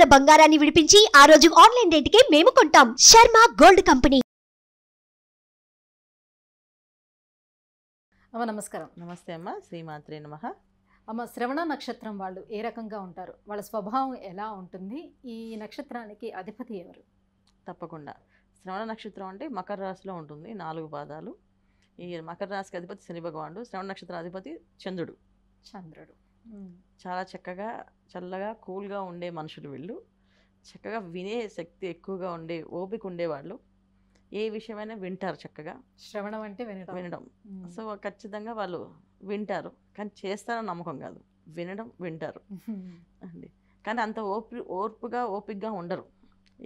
ఉన్న బంగారాన్ని విడిపించి ఆ రోజు ఆన్లైన్ రేటుకే మేము కొంటాం. Sharma gold company. అమ్మ నమస్కారం. నమస్తే అమ్మ, శ్రీమాత్రే నమః. అమ్మ, శ్రవణ నక్షత్రం వాళ్ళు ఏ రకంగా ఉంటారు? వాళ్ళ స్వభావం ఎలా ఉంటుంది? ఈ నక్షత్రానికి అధిపతి ఎవరు? తప్పకుండా. శ్రవణ నక్షత్రం అంటే మకర రాశిలో ఉంటుంది, 4 పాదాలు. ఈ మకర రాశికి అధిపతి శని భగవానుడు, శ్రవణ నక్షత్రం అధిపతి చంద్రుడు. చంద్రుడు. చాలా చక్కగా, చల్లగా, కూల్గా ఉండే మనుషులు వీళ్ళు. చక్కగా వినే శక్తి ఎక్కువగా ఉండే, ఓపిక ఉండేవాళ్ళు. ఏ విషయమైనా వింటారు చక్కగా. శ్రవణం అంటే వినడం. సో ఖచ్చితంగా వాళ్ళు వింటారు, కానీ చేస్తారని నమ్మకం కాదు. వింటారు అండి. కానీ అంత ఓపికగా ఉండరు.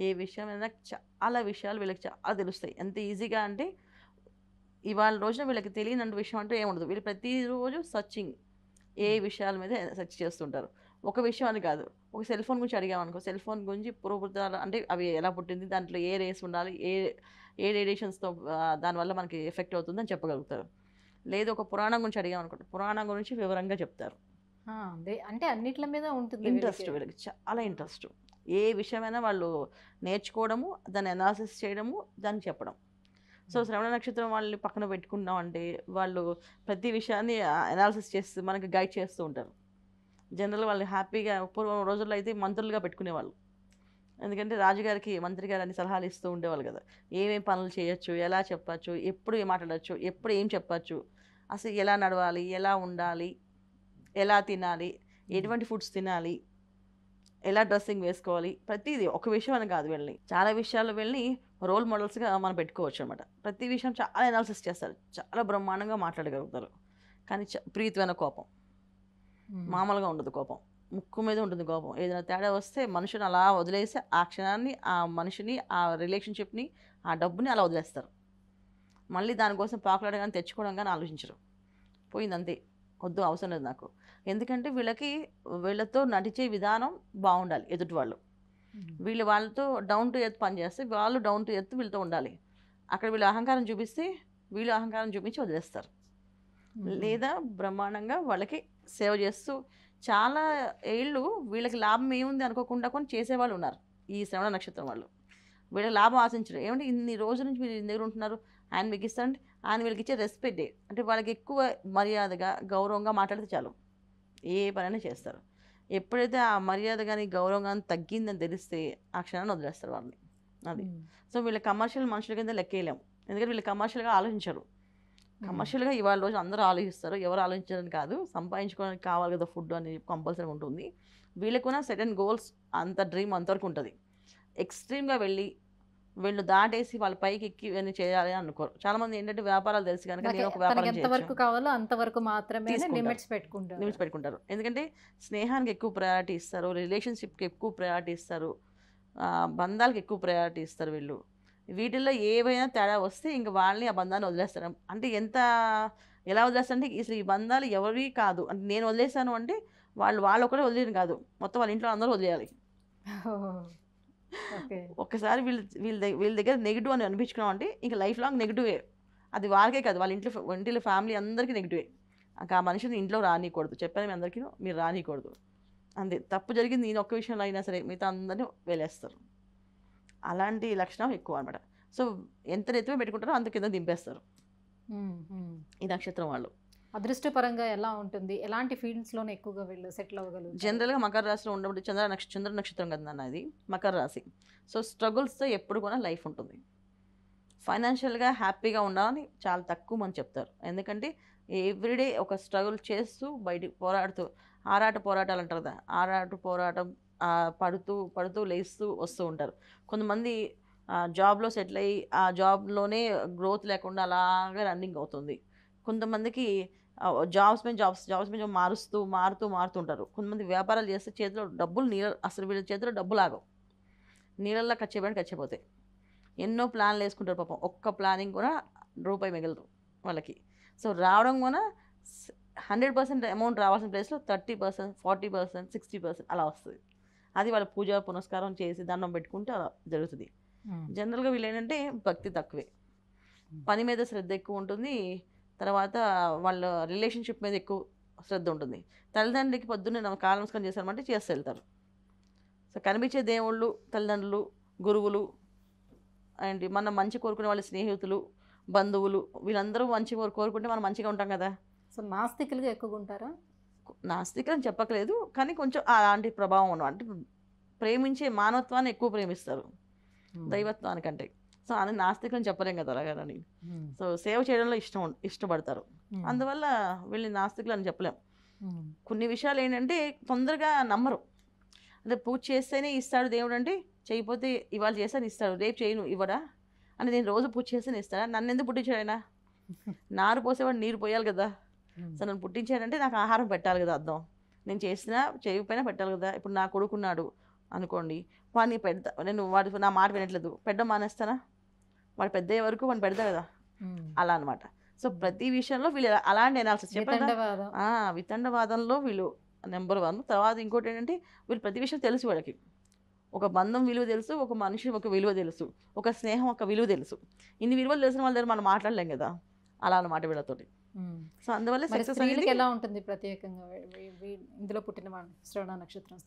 ఏ విషయమైనా చాలా విషయాలు వీళ్ళకి చాలా తెలుస్తాయి. ఎంత ఈజీగా అంటే ఇవాళ రోజున వీళ్ళకి తెలియని విషయం అంటూ ఏముండదు. వీళ్ళు ప్రతిరోజు సర్చింగ్, ఏ విషయాల మీద సెర్చ్ చేస్తుంటారు. ఒక విషయం అని కాదు. ఒక సెల్ ఫోన్ గురించి అడిగామనుకో, సెల్ ఫోన్ గురించి పూర్వపురాలు అంటే అవి ఎలా పుట్టింది, దాంట్లో ఏ రేస్ ఉండాలి, ఏ రేడియేషన్స్తో దానివల్ల మనకి ఎఫెక్ట్ అవుతుందని చెప్పగలుగుతారు. లేదు ఒక పురాణం గురించి అడిగామనుకోండి, పురాణం గురించి వివరంగా చెప్తారు. అంటే అన్నిట్ల మీద ఉంటుంది ఇంట్రెస్ట్ వీళ్ళకి, చాలా ఇంట్రెస్ట్. ఏ విషయమైనా వాళ్ళు నేర్చుకోవడము, దాన్ని అనాలిసిస్ చేయడము, దాన్ని చెప్పడం. సో శ్రవణ నక్షత్రం వాళ్ళని పక్కన పెట్టుకున్నాం అంటే వాళ్ళు ప్రతి విషయాన్ని అనాలిసిస్ చేస్తూ మనకి గైడ్ చేస్తూ ఉంటారు. జనరల్ వాళ్ళు హ్యాపీగా పూర్వం రోజుల్లో అయితే మంత్రులుగా పెట్టుకునేవాళ్ళు. ఎందుకంటే రాజుగారికి మంత్రి గారు అన్ని సలహాలు ఇస్తూ ఉండేవాళ్ళు కదా. ఏమేం పనులు చేయొచ్చు, ఎలా చెప్పచ్చు, ఎప్పుడు ఏం మాట్లాడచ్చు, ఎప్పుడు ఏం చెప్పచ్చు, అసలు ఎలా నడవాలి, ఎలా ఉండాలి, ఎలా తినాలి, ఎటువంటి ఫుడ్స్ తినాలి, ఎలా డ్రెస్సింగ్ వేసుకోవాలి, ప్రతిదీ. ఒక విషయం అని కాదు, వెళ్ళి చాలా విషయాలు వెళ్ళి రోల్ మోడల్స్గా మనం పెట్టుకోవచ్చు అనమాట. ప్రతి విషయం చాలా అనాలిసిస్ చేస్తారు, చాలా బ్రహ్మాండంగా మాట్లాడగలుగుతారు. కానీ ప్రీతిమైన కోపం మామూలుగా ఉండదు. కోపం ముక్కు మీద ఉంటుంది. కోపం ఏదైనా తేడా వస్తే మనుషుని అలా వదిలేసి ఆ క్షణాన్ని, ఆ మనిషిని, ఆ రిలేషన్షిప్ని, ఆ డబ్బుని అలా వదిలేస్తారు. మళ్ళీ దానికోసం పాకులాడ కానీ తెచ్చుకోవడం కానీ ఆలోచించరు. పోయిందంతే, వద్దు, అవసరం లేదు నాకు. ఎందుకంటే వీళ్ళతో నడిచే విధానం బాగుండాలి. ఎదుటి వాళ్ళు వాళ్ళతో డౌన్ టు ఎర్త్ పనిచేస్తే వాళ్ళు డౌన్ టు ఎర్త్ వీళ్ళతో ఉండాలి. అక్కడ వీళ్ళు అహంకారం చూపిస్తే వీళ్ళు అహంకారం చూపించి వదిలేస్తారు. లేదా బ్రహ్మాండంగా వాళ్ళకి సేవ చేస్తూ చాలా ఏళ్ళు వీళ్ళకి లాభం ఏముంది అనుకోకుండా కొన్ని చేసేవాళ్ళు ఉన్నారు. ఈ శ్రవణ నక్షత్రం వాళ్ళు వీళ్ళకి లాభం ఆశించరు. ఏమంటే ఇన్ని రోజుల నుంచి మీరు దగ్గర ఉంటున్నారు, ఆయన మీకు ఇస్తారంటే ఆయన వీళ్ళకి ఇచ్చే రెస్పెక్టే. అంటే వాళ్ళకి ఎక్కువ మర్యాదగా, గౌరవంగా మాట్లాడితే చాలు, ఏ పనైనా చేస్తారు. ఎప్పుడైతే ఆ మర్యాద కానీ గౌరవం కానీ తగ్గిందని తెలిస్తే ఆ క్షణాన్ని వదిలేస్తారు వాళ్ళని. అది. సో వీళ్ళ కమర్షియల్ మనుషుల కింద లెక్కేయలేము. ఎందుకంటే వీళ్ళు కమర్షియల్గా ఆలోచించరు. కమర్షియల్గా ఇవాళ రోజు అందరూ ఆలోచిస్తారు. ఎవరు ఆలోచించడానికి కాదు, సంపాదించుకోవడానికి కావాలి కదా ఫుడ్ అని కంపల్సరీ ఉంటుంది. వీళ్ళకున్న సెటన్ గోల్స్, అంత డ్రీమ్ అంతవరకు ఉంటుంది. ఎక్స్ట్రీమ్గా వీళ్ళు దాటేసి వాళ్ళ పైకి ఎక్కి ఇవన్నీ చేయాలి అని అనుకోరు. చాలా మంది ఏంటంటే వ్యాపారాలు తెలుసు కనుక నేను ఒక వ్యాపారం ఎంతవరకు కావాలో అంతవరకు మాత్రమే లిమిట్స్ పెట్టుకుంటారు. ఎందుకంటే స్నేహానికి ఎక్కువ ప్రయారిటీ ఇస్తారు, రిలేషన్షిప్కి ఎక్కువ ప్రయారిటీ ఇస్తారు, బంధాలకు ఎక్కువ ప్రయారిటీ ఇస్తారు. వీళ్ళు వీటిల్లో ఏవైనా తేడా వస్తే ఇంక వాళ్ళని ఆ బంధాన్ని వదిలేస్తారు. అంటే ఎలా వదిలేస్తారంటే అసలు ఈ బంధాలు ఎవరి కాదు అంటే నేను వదిలేస్తాను అంటే వాళ్ళు ఒకటే వదిలేను కాదు, మొత్తం వాళ్ళ ఇంట్లో అందరూ వదిలేయాలి. ఒక్కసారి వీళ్ళ దగ్గర నెగిటివ్ అని అనిపించుకున్నాం అంటే ఇంకా లైఫ్ లాంగ్ నెగిటివే. అది వాళ్ళకే కాదు, వాళ్ళ ఇంట్లో ఫ్యామిలీ అందరికీ నెగిటివే. ఆ మనిషిని ఇంట్లో రానియకూడదు. చెప్పాను మీ అందరికీ, మీరు రానియకూడదు. అంతే. తప్పు జరిగింది నేను ఒక్క విషయంలో అయినా సరే మిగతా అందరినీ వెళ్ళేస్తారు. అలాంటి లక్షణం ఎక్కువ అనమాట. సో ఎంత నెత్తిమే పెట్టుకుంటారో అంత కింద దింపేస్తారు ఈ నక్షత్రం వాళ్ళు. అదృష్టపరంగా ఎలా ఉంటుంది? ఎలాంటి ఫీల్డ్స్లోనే ఎక్కువగా వీళ్ళు సెటిల్ అవ్వగలరు? జనరల్గా మకర రాశిలో ఉన్నప్పుడు చంద్ర నక్షత్రం కదా అది మకర రాశి. సో స్ట్రగుల్స్తో ఎప్పుడు కూడా లైఫ్ ఉంటుంది. ఫైనాన్షియల్గా హ్యాపీగా ఉండాలని చాలా తక్కువ మంది చెప్తారు. ఎందుకంటే ఎవ్రీడే ఒక స్ట్రగుల్ చేస్తూ బయటికి పోరాడుతూ, పోరాటాలు అంటారు కదా, పోరాటం పడుతూ లేస్తూ వస్తూ ఉంటారు. కొంతమంది జాబ్లో సెటిల్ అయ్యి ఆ జాబ్లోనే గ్రోత్ లేకుండా అలాగే రన్నింగ్ అవుతుంది. కొంతమందికి జాబ్స్ మీద మారుతూ ఉంటారు. కొంతమంది వ్యాపారాలు చేస్తే చేతిలో డబ్బులు అసలు వీళ్ళ చేతిలో డబ్బులు ఆగవు, నీళ్ళల్లో ఖర్చయిపోతాయి. ఎన్నో ప్లాన్లు వేసుకుంటారు పాపం, ఒక్క ప్లానింగ్ కూడా రూపాయి మిగలదు వాళ్ళకి. సో రావడం కూడా 100% అమౌంట్ రావాల్సిన ప్లేస్లో 30%, 40%, 60% అలా వస్తుంది. అది వాళ్ళ పూజ పునస్కారం చేసి దండం పెట్టుకుంటే అలా జరుగుతుంది. జనరల్గా వీళ్ళు ఏంటంటే భక్తి తక్కువే, పని మీద శ్రద్ధ ఎక్కువ ఉంటుంది. తర్వాత వాళ్ళ రిలేషన్షిప్ మీద ఎక్కువ శ్రద్ధ ఉంటుంది. తల్లిదండ్రులకి పొద్దున్నే కాల నమస్కారం చేశారంటే చేస్తూ వెళ్తారు. సో సో కనిపించే దేవుళ్ళు, తల్లిదండ్రులు, గురువులు అండ్ మనం మంచి కోరుకునే వాళ్ళ స్నేహితులు, బంధువులు, వీళ్ళందరూ మంచి కోరుకుంటే మనం మంచిగా ఉంటాం కదా. సో నాస్తికులుగా ఎక్కువగా ఉంటారా? నాస్తికులు అని చెప్పట్లేదు, కానీ కొంచెం అలాంటి ప్రభావం ఉన్న అంటే ప్రేమించే మానవత్వాన్ని ఎక్కువ ప్రేమిస్తారు దైవత్వానికంటే. సో అని నాస్తికులు అని చెప్పలేం కదా అలాగని. సో సేవ చేయడంలో ఇష్టపడతారు, అందువల్ల వీళ్ళని నాస్తికులు అని చెప్పలేం. కొన్ని విషయాలు ఏంటంటే తొందరగా నమ్మరు. అంటే పూజ చేస్తేనే ఇస్తాడు దేవుడు అంటే, చేయకపోతే ఇవాళ చేస్తాను ఇస్తాడు, రేపు చేయను ఇవ్వడా అని. నేను రోజు పూజ చేస్తేనే ఇస్తాడా? నన్ను ఎందుకు పుట్టించాడు ఆయన? నారు పోసేవాడు నీరు పోయాలి కదా. సో నన్ను పుట్టించాడంటే నాకు ఆహారం పెట్టాలి కదా అర్థం. నేను చేసినా చేయకపోయినా పెట్టాలి కదా. ఇప్పుడు నా కొడుకున్నాడు అనుకోండి, వాడిని పెడతా, నేను వాడు నా మాట వినట్లేదు, పెట్టడం మానేస్తానా? వాడు పెద్ద అయ్యే వరకు వాడిని పెడతా కదా, అలా అనమాట. సో ప్రతి విషయంలో వీళ్ళు అలాంటి అనాలిసిస్ చెప్పారు. వితండవాదంలో వీళ్ళు నెంబర్ 1. తర్వాత ఇంకోటి ఏంటంటే వీళ్ళు ప్రతి విషయం తెలుసు వాళ్ళకి. ఒక బంధం విలువ తెలుసు, ఒక మనిషి ఒక విలువ తెలుసు, ఒక స్నేహం ఒక విలువ తెలుసు. ఇన్ని విలువలు తెలిసిన వాళ్ళ దగ్గర మనం మాట్లాడలేం కదా, అలా అన్నమాట వీళ్ళతోటి. సో అందువల్ల సక్సెస్ అనేది ఎలా ఉంటుంది ప్రత్యేకంగా ఇందులో పుట్టిన వాళ్ళు శ్రవణ నక్షత్రం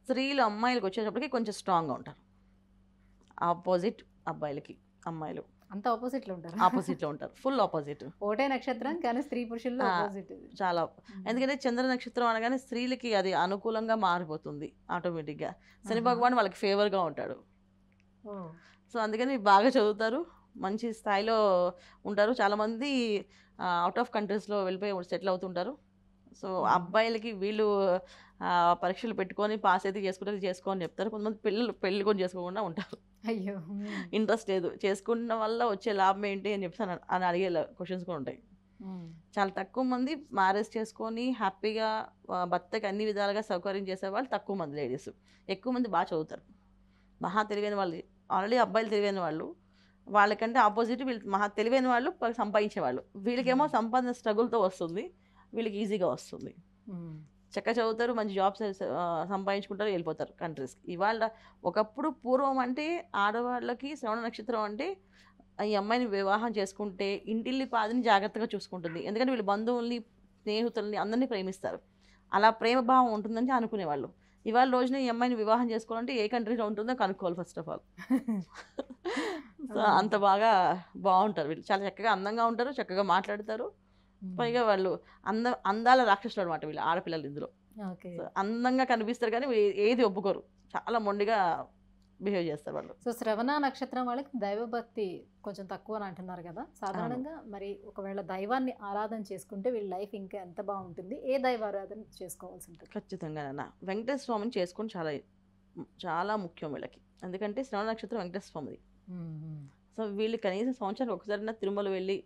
స్త్రీలు అమ్మాయిలకు వచ్చేటప్పటికి కొంచెం స్ట్రాంగ్గా ఉంటారు. ఆపోజిట్ అబ్బాయిలకి అమ్మాయిలు అంత ఆపోజిట్లో ఉంటారు. ఆపోజిట్లో ఉంటారు, ఫుల్ ఆపోజిట్. ఒకటే నక్షత్రం కానీ స్త్రీ పురుషుల్లో ఆపోజిట్ చాలా. ఎందుకంటే చంద్ర నక్షత్రం అనగానే స్త్రీలకి అది అనుకూలంగా మారిపోతుంది ఆటోమేటిక్గా. శని భగవాన్ వాళ్ళకి ఫేవర్గా ఉంటాడు. సో అందుకని బాగా చదువుతారు, మంచి స్థాయిలో ఉంటారు. చాలామంది అవుట్ ఆఫ్ కంట్రీస్లో వెళ్ళిపోయి సెటిల్ అవుతుంటారు. సో అబ్బాయిలకి వీళ్ళు పరీక్షలు పెట్టుకొని పాస్ అయితే చేసుకోని చెప్తారు. కొంతమంది పెళ్ళి కొని చేసుకోకుండా ఉంటారు. అయ్యో, ఇంట్రెస్ట్ లేదు, చేసుకున్న వల్ల వచ్చే లాభం ఏంటి అని చెప్పి అని అడిగే క్వశ్చన్స్ కూడా ఉంటాయి. చాలా తక్కువ మంది మ్యారేజ్ చేసుకొని హ్యాపీగా భర్తకి అన్ని విధాలుగా సౌకర్యం చేసేవాళ్ళు తక్కువ మంది లేడీస్. ఎక్కువ మంది బాగా చదువుతారు, మహా తెలివైన వాళ్ళు. ఆల్రెడీ అబ్బాయిలు తెలివైన వాళ్ళు, వాళ్ళకంటే ఆపోజిట్ వీళ్ళు మహా తెలివైన వాళ్ళు సంపాదించేవాళ్ళు. వీళ్ళకేమో సంపాదన స్ట్రగుల్తో వస్తుంది, వీళ్ళకి ఈజీగా వస్తుంది. చక్కగా చదువుతారు, మంచి జాబ్స్ సంపాదించుకుంటారు, వెళ్ళిపోతారు కంట్రీస్కి. ఇవాళ ఒకప్పుడు పూర్వం అంటే ఆడవాళ్ళకి శ్రవణ నక్షత్రం అంటే ఈ అమ్మాయిని వివాహం చేసుకుంటే ఇంటిల్లి పాదిని జాగ్రత్తగా చూసుకుంటుంది, ఎందుకంటే వీళ్ళు బంధువుల్ని, స్నేహితుల్ని అందరినీ ప్రేమిస్తారు, అలా ప్రేమ భావం ఉంటుందని అనుకునేవాళ్ళు. ఇవాళ రోజున ఈ అమ్మాయిని వివాహం చేసుకోవాలంటే ఏ కంట్రీలో ఉంటుందో కనుక్కోవాలి ఫస్ట్ ఆఫ్ ఆల్. సో అంత బాగుంటారు వీళ్ళు, చాలా చక్కగా అందంగా ఉంటారు, చక్కగా మాట్లాడతారు. పైగా వాళ్ళు అందాల రాక్షసులు అనమాట వీళ్ళు ఆడపిల్లలు. ఇందులో అందంగా కనిపిస్తారు కానీ ఏది ఒప్పుకోరు, చాలా మొండిగా బిహేవ్ చేస్తారు వాళ్ళు. సో శ్రవణ నక్షత్రం వాళ్ళకి దైవభక్తి కొంచెం తక్కువ అని అంటున్నారు కదా. సాధారణంగా మరి ఒకవేళ దైవాన్ని ఆరాధన చేసుకుంటే వీళ్ళ లైఫ్ ఇంకా ఎంత బాగుంటుంది? ఏ దైవ ఆరాధన చేసుకోవాల్సి ఉంటుంది? ఖచ్చితంగా వెంకటేశ్వర స్వామిని చేసుకుని చాలా చాలా ముఖ్యం వీళ్ళకి. ఎందుకంటే శ్రవణ నక్షత్రం వెంకటేశ్వర స్వామిది. సో వీళ్ళు కనీసం సంవత్సరానికి ఒకసారి తిరుమల వెళ్ళి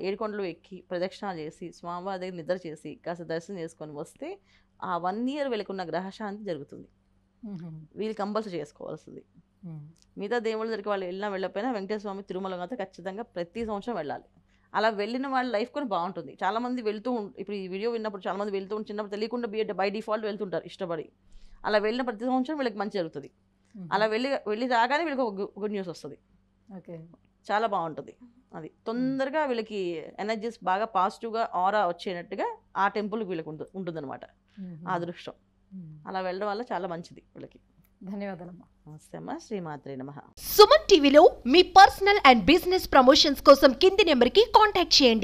ఏడుకొండలు ఎక్కి ప్రదక్షిణాలు చేసి స్వామివారి దగ్గర నిద్ర చేసి కాస్త దర్శనం చేసుకొని వస్తే ఆ 1 year వీళ్ళకున్న గ్రహశాంతి జరుగుతుంది. వీళ్ళు కంపల్సరీ చేసుకోవాల్సింది. మిగతా దేవుళ్ళ దగ్గరికి వాళ్ళు వెళ్ళకపోయినా వెంకటేశ్వర స్వామి తిరుమల మాత్రం ఖచ్చితంగా ప్రతి సంవత్సరం వెళ్ళాలి. అలా వెళ్ళిన వాళ్ళ లైఫ్ కూడా బాగుంటుంది. చాలామంది ఇప్పుడు ఈ వీడియో విన్నప్పుడు చాలామంది చిన్నప్పుడు తెలియకుండా బై డిఫాల్ట్ వెళ్తుంటారు ఇష్టపడి. అలా వెళ్ళిన ప్రతి సంవత్సరం వీళ్ళకి మంచి జరుగుతుంది. అలా వెళ్ళి రాగానే వీళ్ళకి ఒక గుడ్ న్యూస్ వస్తుంది. చాలా బాగుంటుంది. అది తొందరగా వీళ్ళకి ఎనర్జీస్ బాగా పాజిటివ్గా ఆరా వచ్చేటట్టుగా ఆ టెంపుల్ వీళ్ళకి ఉంటుందన్నమాట ఆ అదృష్టం. అలా వెళ్ళడం వల్ల చాలా మంచిది వీళ్ళకి. ధన్యవాదాలమ్మా. నమస్తే అమ్మా. శ్రీమాత్రే నమః. సుమన్ టీవీలో మీ పర్సనల్ అండ్ బిజినెస్ ప్రమోషన్స్ కోసం కింది నెంబర్కి కాంటాక్ట్ చేయండి.